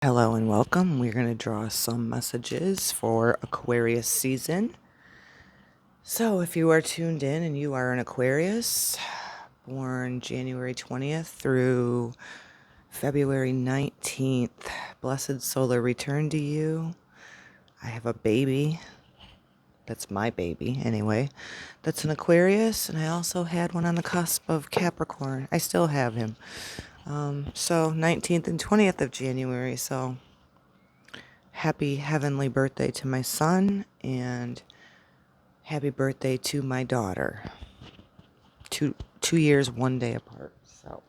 Hello and welcome. We're going to draw some messages for Aquarius season. So if you are tuned in and you are an Aquarius, born January 20th through February 19th, blessed solar return to you. I have a baby. That's my baby anyway. That's an Aquarius, and I also had one on the cusp of Capricorn. I still have him. So 19th and 20th of January, so happy heavenly birthday to my son, and happy birthday to my daughter. Two years, 1 day apart. So,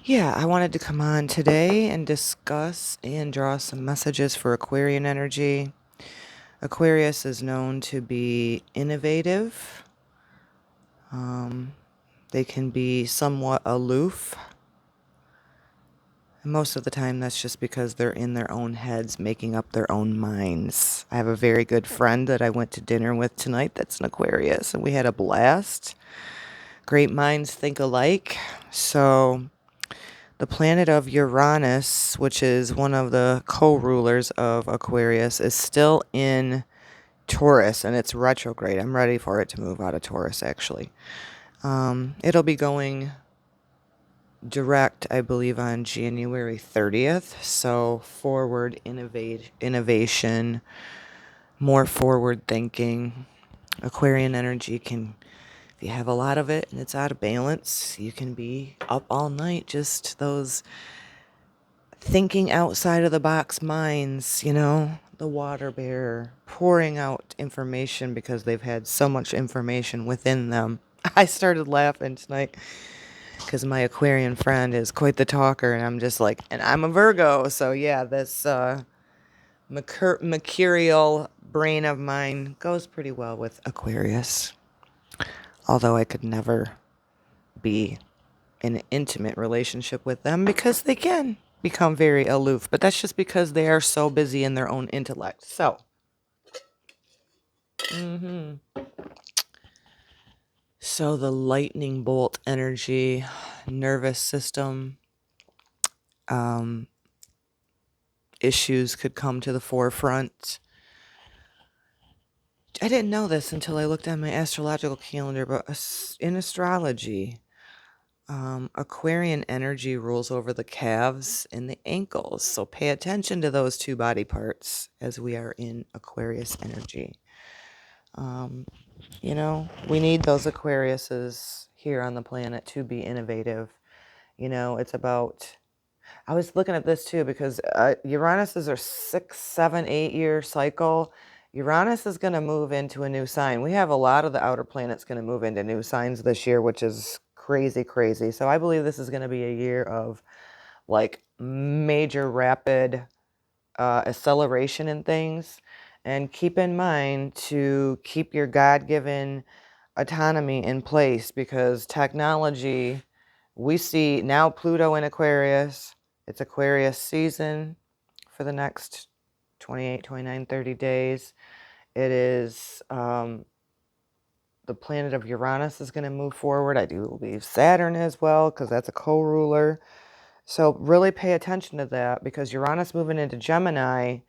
yeah, I wanted to come on today and discuss and draw some messages for Aquarian energy. Aquarius is known to be innovative. They can be somewhat aloof. And most of the time, that's just because they're in their own heads, making up their own minds. I have a very good friend that I went to dinner with tonight that's an Aquarius, and we had a blast. Great minds think alike. So, the planet of Uranus, which is one of the co-rulers of Aquarius, is still in Taurus, and it's retrograde. I'm ready for it to move out of Taurus, actually. It'll be going direct, I believe, on January 30th. So forward innovation, more forward thinking. Aquarian energy can, if you have a lot of it and it's out of balance, you can be up all night, just those thinking outside of the box minds, the water bearer, pouring out information because they've had so much information within them. I started laughing tonight because my Aquarian friend is quite the talker, and I'm just like, and I'm a Virgo, so yeah, this mercurial brain of mine goes pretty well with Aquarius. Although I could never be in an intimate relationship with them because they can become very aloof, but that's just because they are so busy in their own intellect. So, So the lightning bolt energy, nervous system, issues could come to the forefront. I didn't know this until I looked at my astrological calendar, but in astrology, Aquarian energy rules over the calves and the ankles. So pay attention to those two body parts as we are in Aquarius energy. We need those Aquariuses here on the planet to be innovative. It's about, I was looking at this too because Uranus is our 6, 7, 8 year cycle. Uranus is going to move into a new sign. We have a lot of the outer planets going to move into new signs this year, which is crazy, crazy. So I believe this is going to be a year of like major rapid acceleration in things. And keep in mind to keep your God-given autonomy in place, because technology, we see now Pluto in Aquarius. It's Aquarius season for the next 28, 29, 30 days. It is the planet of Uranus is going to move forward. I do believe Saturn as well, because that's a co-ruler. So really pay attention to that, because Uranus moving into Gemini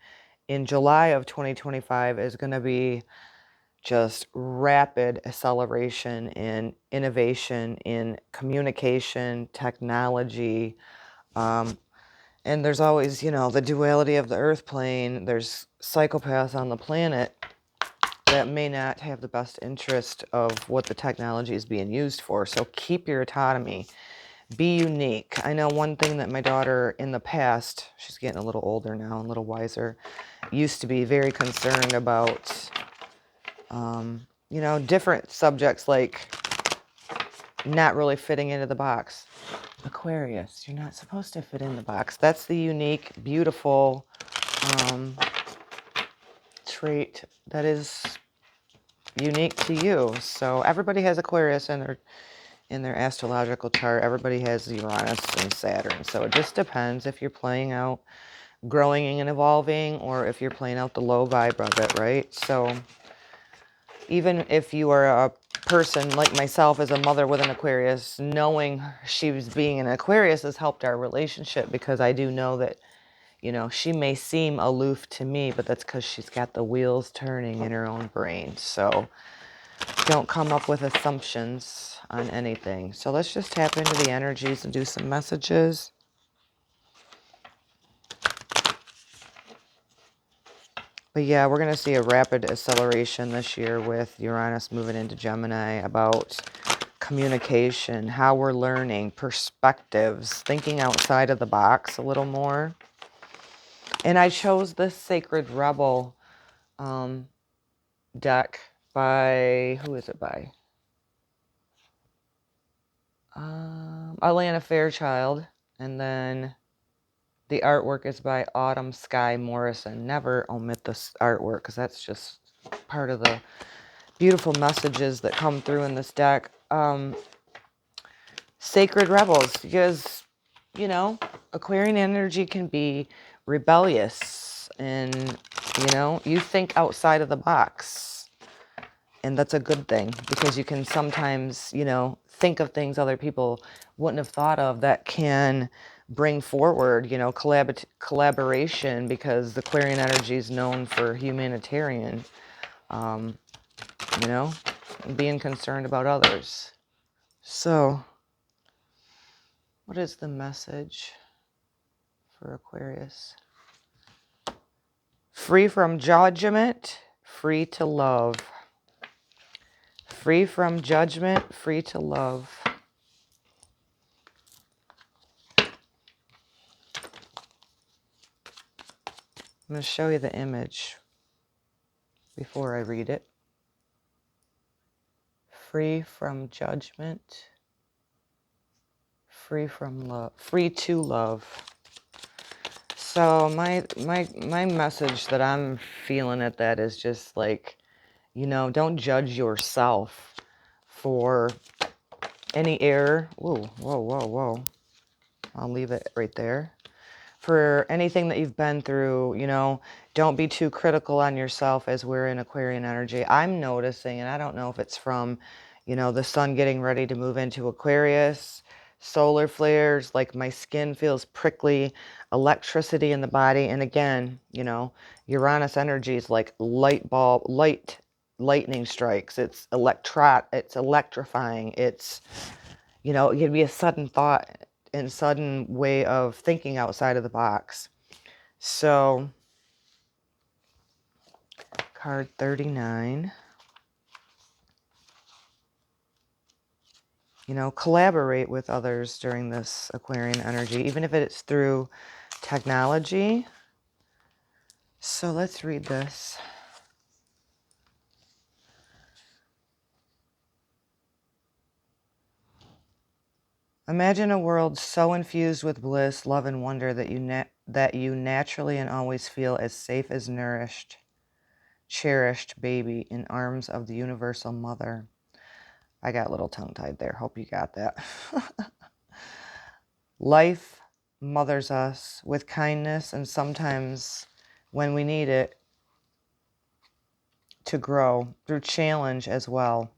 in July of 2025 is going to be just rapid acceleration in innovation, in communication, technology. And there's always, the duality of the earth plane. There's psychopaths on the planet that may not have the best interest of what the technology is being used for. So keep your autonomy. Be unique. I know one thing that my daughter in the past, she's getting a little older now and a little wiser, used to be very concerned about, different subjects like not really fitting into the box. Aquarius, you're not supposed to fit in the box. That's the unique, beautiful trait that is unique to you. So everybody has Aquarius in their astrological chart. Everybody has Uranus and Saturn. So it just depends if you're playing out growing and evolving, or if you're playing out the low vibe of it, right? So even if you are a person like myself as a mother with an Aquarius, knowing she was being an Aquarius has helped our relationship, because I do know that, You know, she may seem aloof to me, but that's because she's got the wheels turning in her own brain. So don't come up with assumptions on anything. So let's just tap into the energies and do some messages. But yeah, we're going to see a rapid acceleration this year with Uranus moving into Gemini about communication, how we're learning, perspectives, thinking outside of the box a little more. And I chose this Sacred Rebel deck by, who is it by? Atlanta Fairchild. And then the artwork is by Autumn Sky Morrison. Never omit this artwork because that's just part of the beautiful messages that come through in this deck. Sacred Rebels, because, you know, Aquarian energy can be rebellious and, you know, you think outside of the box. And that's a good thing because you can sometimes, you know, think of things other people wouldn't have thought of that can bring forward, you know, collaboration, because the Aquarian energy is known for humanitarian, you know, being concerned about others. So, what is the message for Aquarius? Free from judgment, free to love. Free from judgment, free to love. I'm going to show you the image before I read it. Free from judgment, free from love, free to love. So my message that I'm feeling at that is just like, you know, don't judge yourself for any error. Whoa, whoa, whoa, whoa. I'll leave it right there. For anything that you've been through, you know, don't be too critical on yourself as we're in Aquarian energy. I'm noticing, and I don't know if it's from, you know, the sun getting ready to move into Aquarius, solar flares, like my skin feels prickly, electricity in the body. And again, you know, Uranus energy is like lightning strikes. It's electrifying. It's, you know, it can be a sudden thought and sudden way of thinking outside of the box. So, card 39. You know, collaborate with others during this Aquarian energy, even if it's through technology. So let's read this. Imagine a world so infused with bliss, love, and wonder that you naturally and always feel as safe as nourished, cherished baby in arms of the universal mother. I got a little tongue-tied there. Hope you got that. Life mothers us with kindness, and sometimes when we need it, to grow through challenge as well.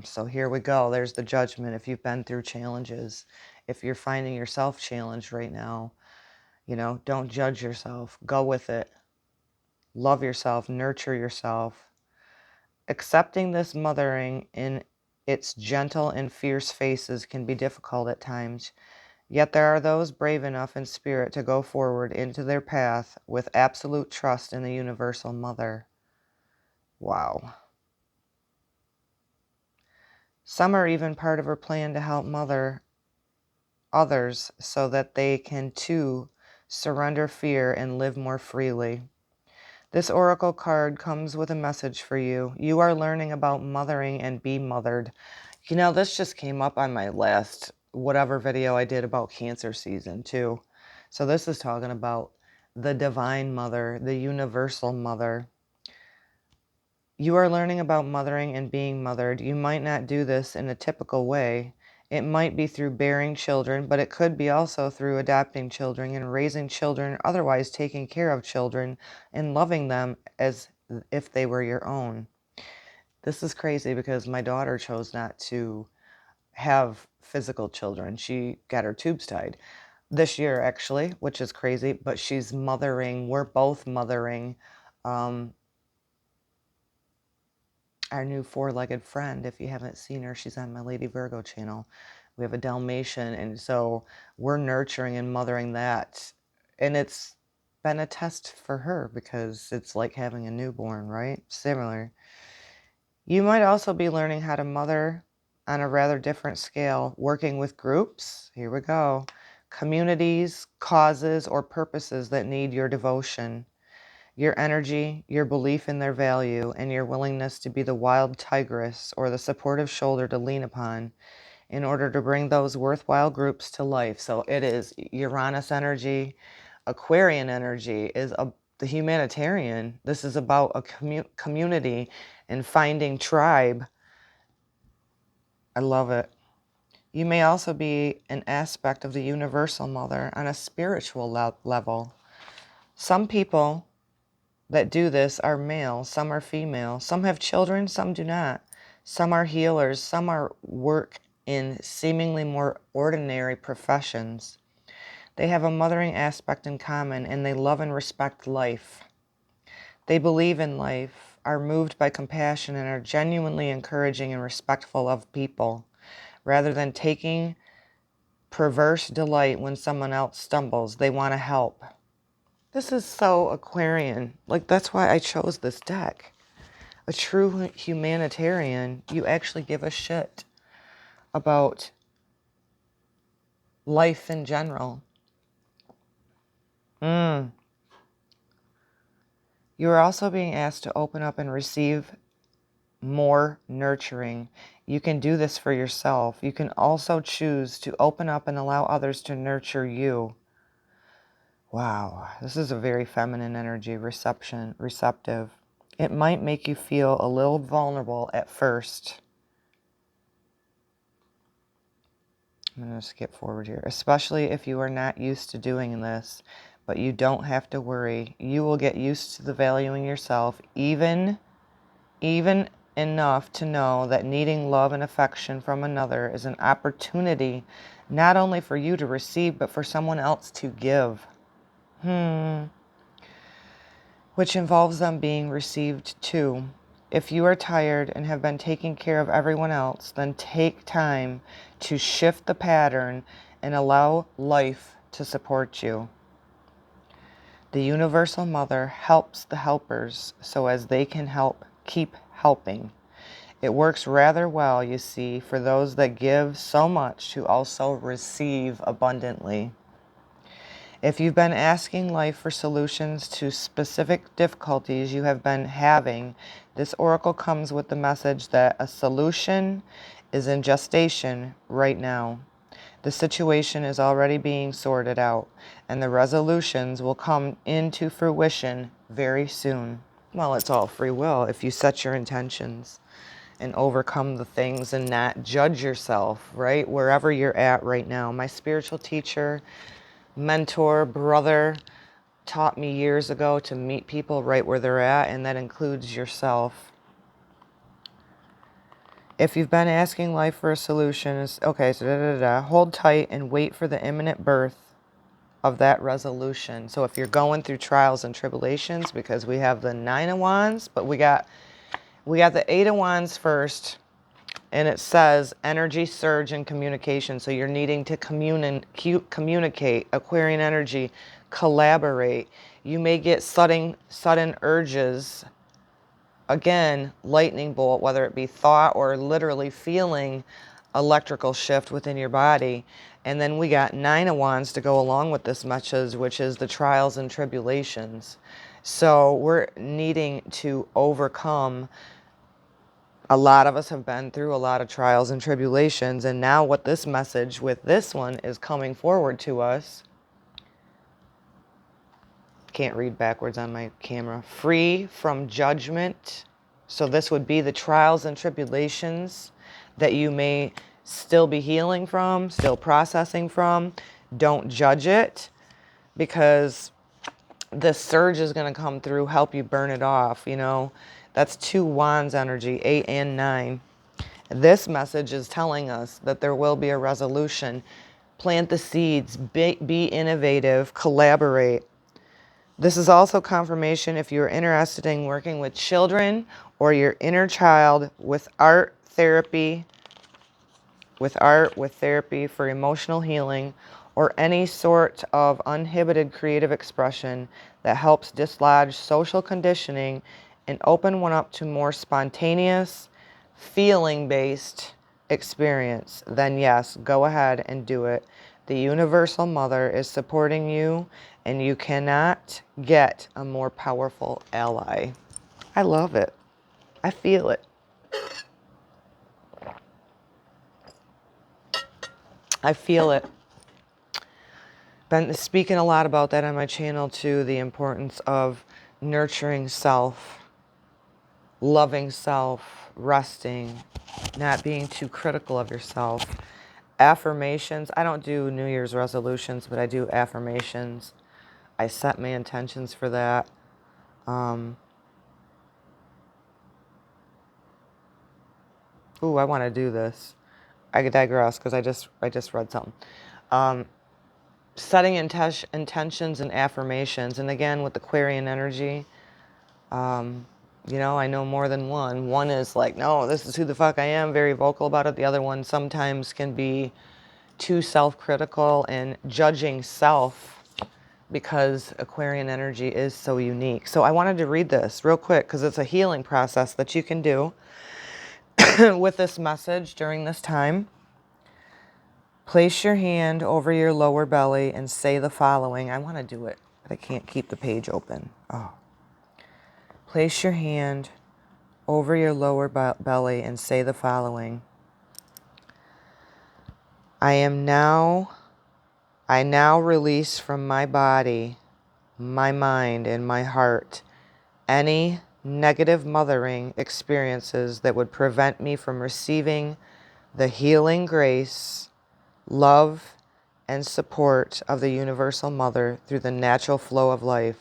So here we go. There's the judgment. If you've been through challenges, if you're finding yourself challenged right now, you know, don't judge yourself. Go with it. Love yourself. Nurture yourself. Accepting this mothering in its gentle and fierce faces can be difficult at times. Yet there are those brave enough in spirit to go forward into their path with absolute trust in the universal mother. Wow. Some are even part of her plan to help mother others so that they can too surrender fear and live more freely. This oracle card comes with a message for you. You are learning about mothering and be mothered. You know, this just came up on my last whatever video I did about Cancer season too. So this is talking about the divine mother, the universal mother. You are learning about mothering and being mothered. You might not do this in a typical way. It might be through bearing children, but it could be also through adopting children and raising children, otherwise taking care of children and loving them as if they were your own. This is crazy because my daughter chose not to have physical children. She got her tubes tied. this year actually, which is crazy, but she's mothering, we're both mothering our new four-legged friend. If you haven't seen her, she's on my Lady Virgo channel. We have a Dalmatian, and so we're nurturing and mothering that. And it's been a test for her because it's like having a newborn, right? Similar. You might also be learning how to mother on a rather different scale, working with groups. Here we go. Communities, causes, or purposes that need your devotion, your energy, your belief in their value, and your willingness to be the wild tigress or the supportive shoulder to lean upon in order to bring those worthwhile groups to life. So it is Uranus energy. Aquarian energy is the humanitarian. This is about a community and finding tribe. I love it. You may also be an aspect of the universal mother on a spiritual level. Some people that do this are male, some are female, some have children, some do not. Some are healers, some are work in seemingly more ordinary professions. They have a mothering aspect in common, and they love and respect life. They believe in life, are moved by compassion, and are genuinely encouraging and respectful of people, rather than taking perverse delight when someone else stumbles. They want to help. This is so Aquarian. Like, that's why I chose this deck. A true humanitarian, you actually give a shit about life in general. You are also being asked to open up and receive more nurturing. You can do this for yourself. You can also choose to open up and allow others to nurture you. Wow, this is a very feminine energy, receptive. It might make you feel a little vulnerable at first. I'm going to skip forward here. Especially if you are not used to doing this, but you don't have to worry. You will get used to the valuing yourself, even enough to know that needing love and affection from another is an opportunity not only for you to receive, but for someone else to give. Which involves them being received too. If you are tired and have been taking care of everyone else, then take time to shift the pattern and allow life to support you. The Universal Mother helps the helpers so as they can keep helping. It works rather well, you see, for those that give so much to also receive abundantly. If you've been asking life for solutions to specific difficulties you have been having, this oracle comes with the message that a solution is in gestation right now. The situation is already being sorted out, and the resolutions will come into fruition very soon. Well, it's all free will if you set your intentions and overcome the things and not judge yourself, right? Wherever you're at right now. My spiritual teacher, mentor, brother taught me years ago to meet people right where they're at, and that includes yourself. If you've been asking life for a solution, okay, so hold tight and wait for the imminent birth of that resolution. So if you're going through trials and tribulations, because we have the 9 of Wands, but we got the 8 of Wands first, and it says energy surge and communication. So you're needing to communicate, Aquarian energy, collaborate. You may get sudden urges. Again, lightning bolt, whether it be thought or literally feeling electrical shift within your body. And then we got 9 of Wands to go along with this message, which is the trials and tribulations. So we're needing to overcome. A lot of us have been through a lot of trials and tribulations, and now what this message with this one is coming forward to us. Can't read backwards on my camera. Free from judgment. So this would be the trials and tribulations that you may still be healing from, still processing from. Don't judge it, because the surge is going to come through, help you burn it off, you know. That's 2 Wands energy, 8 and 9. This message is telling us that there will be a resolution. Plant the seeds, be innovative, collaborate. This is also confirmation if you're interested in working with children or your inner child with art therapy, with therapy for emotional healing, or any sort of uninhibited creative expression that helps dislodge social conditioning and open one up to more spontaneous, feeling-based experience, then yes, go ahead and do it. The Universal Mother is supporting you, and you cannot get a more powerful ally. I love it. I feel it. I feel it. Been speaking a lot about that on my channel too, the importance of nurturing self, loving self, resting, not being too critical of yourself. Affirmations. I don't do New Year's resolutions, but I do affirmations. I set my intentions for that. Ooh, I want to do this. I could digress because I just read something. Setting intentions and affirmations. And again, with Aquarian energy, you know, I know more than one. One is like, no, this is who the fuck I am, very vocal about it. The other one sometimes can be too self-critical and judging self because Aquarian energy is so unique. So I wanted to read this real quick because it's a healing process that you can do with this message during this time. Place your hand over your lower belly and say the following. I want to do it, but I can't keep the page open. Oh. Place your hand over your lower belly and say the following. I now release from my body, my mind, and my heart any negative mothering experiences that would prevent me from receiving the healing grace, love, and support of the Universal Mother through the natural flow of life.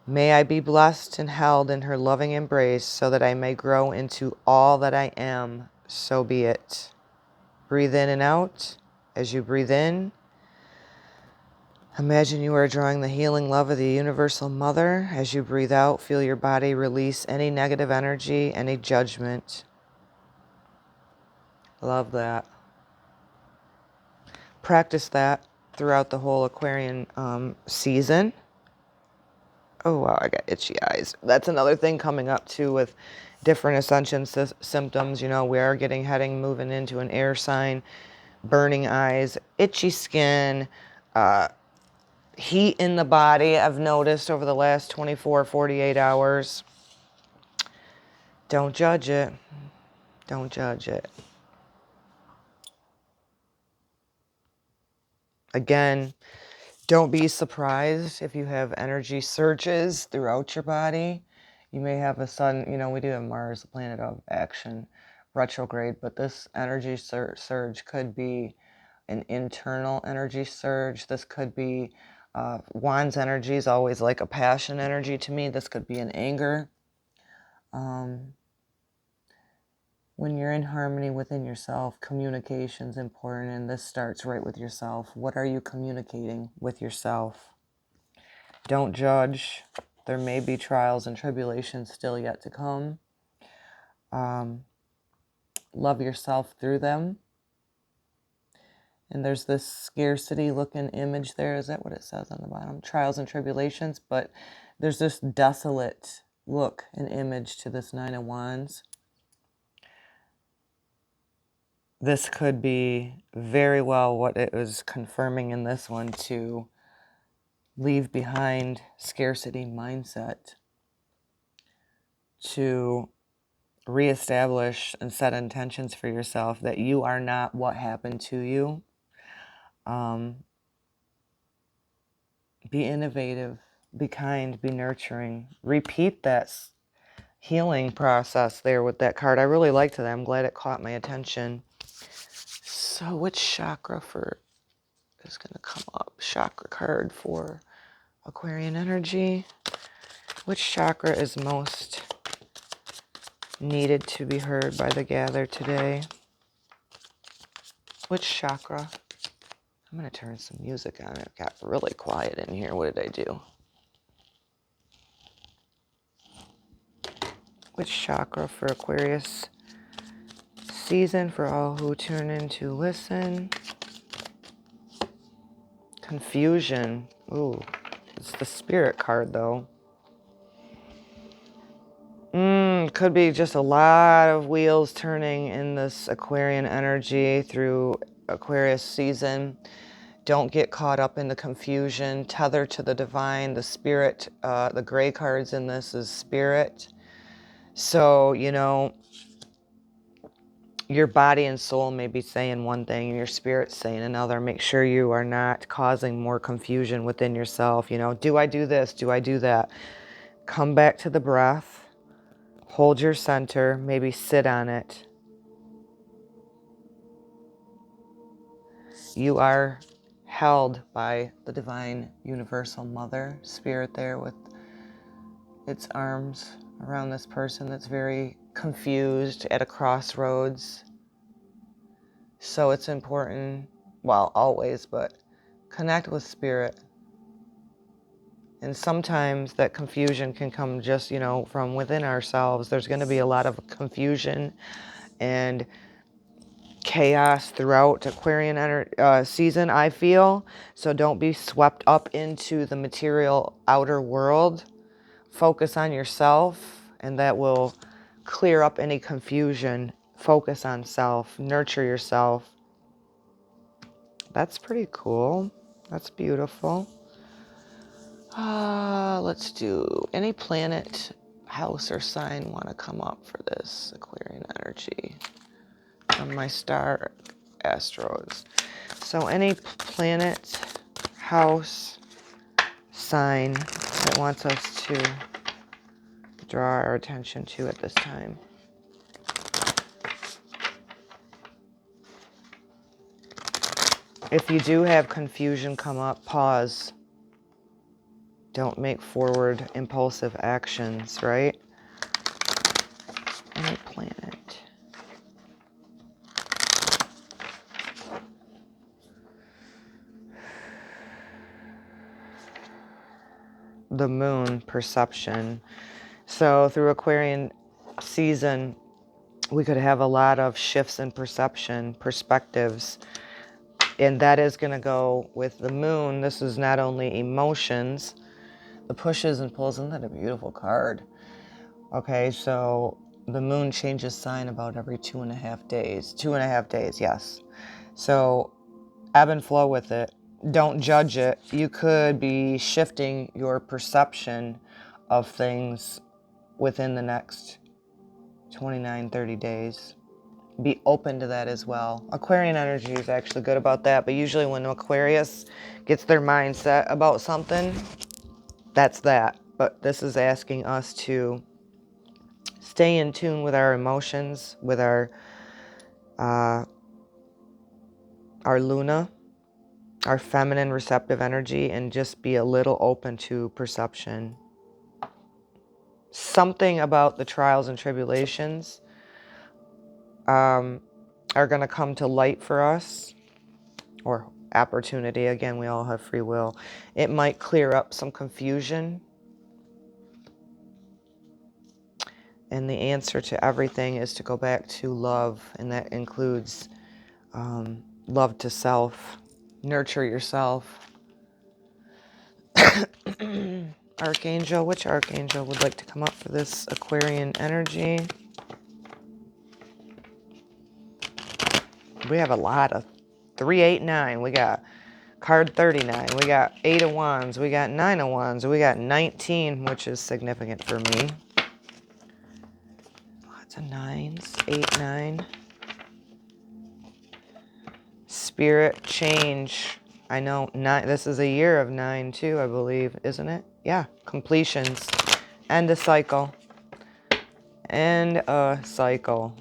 May I be blessed and held in her loving embrace so that I may grow into all that I am, so be it. Breathe in and out. As you breathe in, imagine you are drawing the healing love of the Universal Mother. As you breathe out, feel your body release any negative energy, any judgment. Love that. Practice that throughout the whole Aquarian season. Oh, wow, I got itchy eyes. That's another thing coming up, too, with different ascension symptoms. You know, we are heading, moving into an air sign, burning eyes, itchy skin, heat in the body, I've noticed over the last 24, 48 hours. Don't judge it. Don't judge it. Again, don't be surprised if you have energy surges throughout your body. You may have a sudden, you know, we do have Mars, the planet of action, retrograde, but this energy surge could be an internal energy surge. This could be, Wands energy is always like a passion energy to me. This could be an anger. When you're in harmony within yourself, communication's important, and this starts right with yourself. What are you communicating with yourself? Don't judge. There may be trials and tribulations still yet to come. Love yourself through them. And there's this scarcity looking image there. Is that what it says on the bottom? Trials and tribulations. But there's this desolate look and image to this Nine of Wands. This could be very well what it was confirming in this one, to leave behind scarcity mindset, to reestablish and set intentions for yourself that you are not what happened to you. Be innovative, be kind, be nurturing. Repeat that healing process there with that card. I really liked that. I'm glad it caught my attention. So which chakra is going to come up? Chakra card for Aquarian energy. Which chakra is most needed to be heard by the gather today? Which chakra? I'm going to turn some music on. It got really quiet in here. What did I do? Which chakra for Aquarius season for all who tune in to listen? Confusion. Ooh, it's the spirit card though. Could be just a lot of wheels turning in this Aquarian energy through Aquarius season. Don't get caught up in the confusion. Tether to the divine. The spirit, the gray cards in this is spirit. So, you know, your body and soul may be saying one thing and your spirit's saying another. Make sure you are not causing more confusion within yourself. You know, do I do this? Do I do that? Come back to the breath. Hold your center. Maybe sit on it. You are held by the divine universal mother spirit there with its arms around this person that's very confused at a crossroads. So it's important, well, always, but connect with spirit. And sometimes that confusion can come just, you know, from within ourselves. There's going to be a lot of confusion and chaos throughout Aquarian season, I feel. So don't be swept up into the material outer world. Focus on yourself, and that will clear up any confusion. Focus on self. Nurture yourself. That's pretty cool. That's beautiful. Let's do any planet, house, or sign want to come up for this Aquarian energy from my star astros. So any planet, house, sign that wants us to draw our attention to at this time. If you do have confusion come up, pause. Don't make forward impulsive actions, right? Any planet. The moon, perception. So through Aquarian season, we could have a lot of shifts in perception, perspectives. And that is going to go with the moon. This is not only emotions, the pushes and pulls. Isn't that a beautiful card? Okay, so the moon changes sign about every 2.5 days. 2.5 days, yes. So ebb and flow with it. Don't judge it. You could be shifting your perception of things within the next 29, 30 days. Be open to that as well. Aquarian energy is actually good about that, but usually when Aquarius gets their mindset about something, that's that. But this is asking us to stay in tune with our emotions, with our Luna, our feminine receptive energy, and just be a little open to perception. Something about the trials and tribulations are going to come to light for us, or opportunity. Again, we all have free will. It might clear up some confusion. And the answer to everything is to go back to love, and that includes love to self. Nurture yourself. Archangel, which archangel would like to come up for this Aquarian energy? We have a lot of 3, 8, 9. We got card 39. We got 8 of Wands. We got 9 of Wands. We got 19, which is significant for me. Lots of 9s. 8, 9. Spirit change. I know 9. This is a year of 9 too, I believe, isn't it? Yeah. Completions. End a cycle. End a cycle.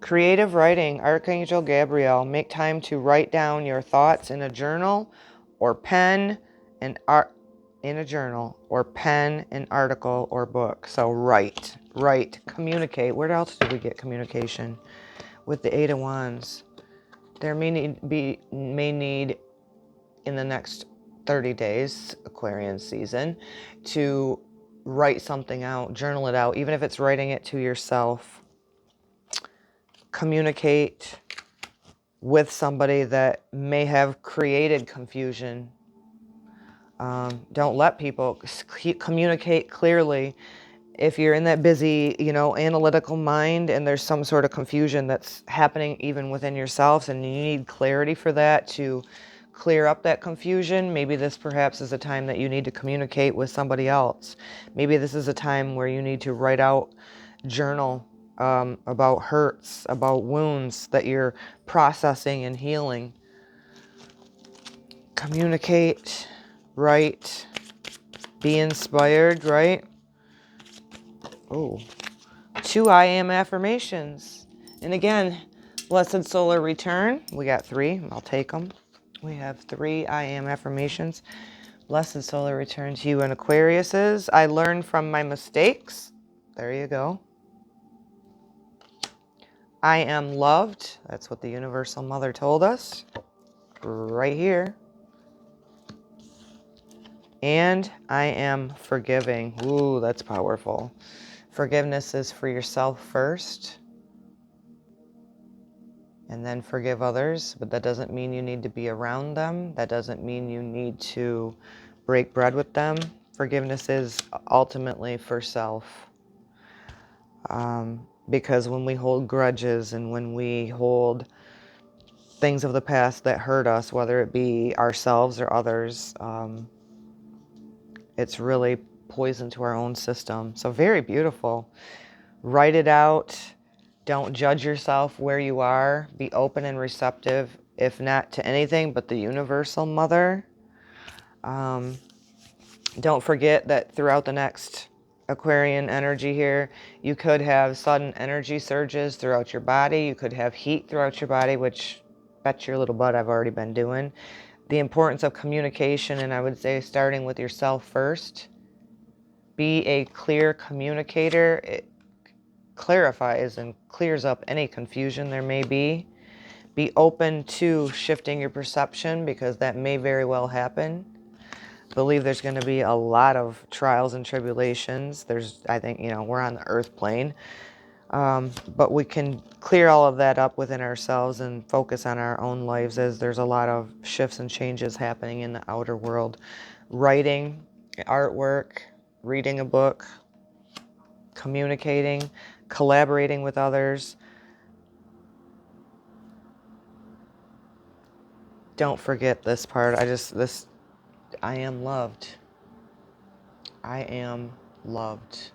Creative writing, Archangel Gabriel. Make time to write down your thoughts in a journal or pen and in a journal, or pen an article or book. So write, communicate. Where else do we get communication? With the Eight of Wands. There may need in the next 30 days, Aquarian season, to write something out, journal it out, even if it's writing it to yourself. Communicate with somebody that may have created confusion. Don't let people communicate clearly. If you're in that busy, analytical mind and there's some sort of confusion that's happening even within yourselves and you need clarity for that to clear up that confusion, maybe this perhaps is a time that you need to communicate with somebody else. Maybe this is a time where you need to write out, journal about hurts, about wounds that you're processing and healing. Communicate, write, be inspired, right? Oh, 2 I am affirmations. And again, blessed solar return. We got 3. I'll take them. We have 3 I am affirmations. Blessed solar return to you and Aquariuses. I learn from my mistakes. There you go. I am loved. That's what the Universal Mother told us. Right here. And I am forgiving. Ooh, that's powerful. Forgiveness is for yourself first. And then forgive others. But that doesn't mean you need to be around them. That doesn't mean you need to break bread with them. Forgiveness is ultimately for self. Because when we hold grudges and when we hold things of the past that hurt us, whether it be ourselves or others, it's really poison to our own system. So very beautiful. Write it out. Don't judge yourself where you are. Be open and receptive, if not to anything but the Universal Mother. Don't forget that throughout the next Aquarian energy here, you could have sudden energy surges throughout your body. You could have heat throughout your body, which bet your little butt I've already been doing. The importance of communication, and I would say starting with yourself first. Be a clear communicator. It clarifies and clears up any confusion there may be. Be open to shifting your perception because that may very well happen. Believe there's going to be a lot of trials and tribulations. I think, we're on the earth plane. But we can clear all of that up within ourselves and focus on our own lives as there's a lot of shifts and changes happening in the outer world. Writing, artwork, reading a book, communicating, collaborating with others. Don't forget this part. I am loved. I am loved.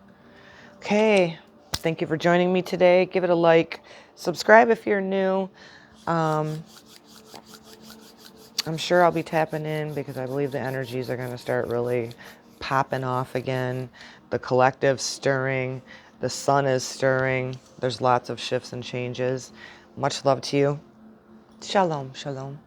Okay. Thank you for joining me today. Give it a like. Subscribe if you're new. I'm sure I'll be tapping in because I believe the energies are going to start really popping off again. The collective's stirring. The sun is stirring. There's lots of shifts and changes. Much love to you. Shalom, shalom.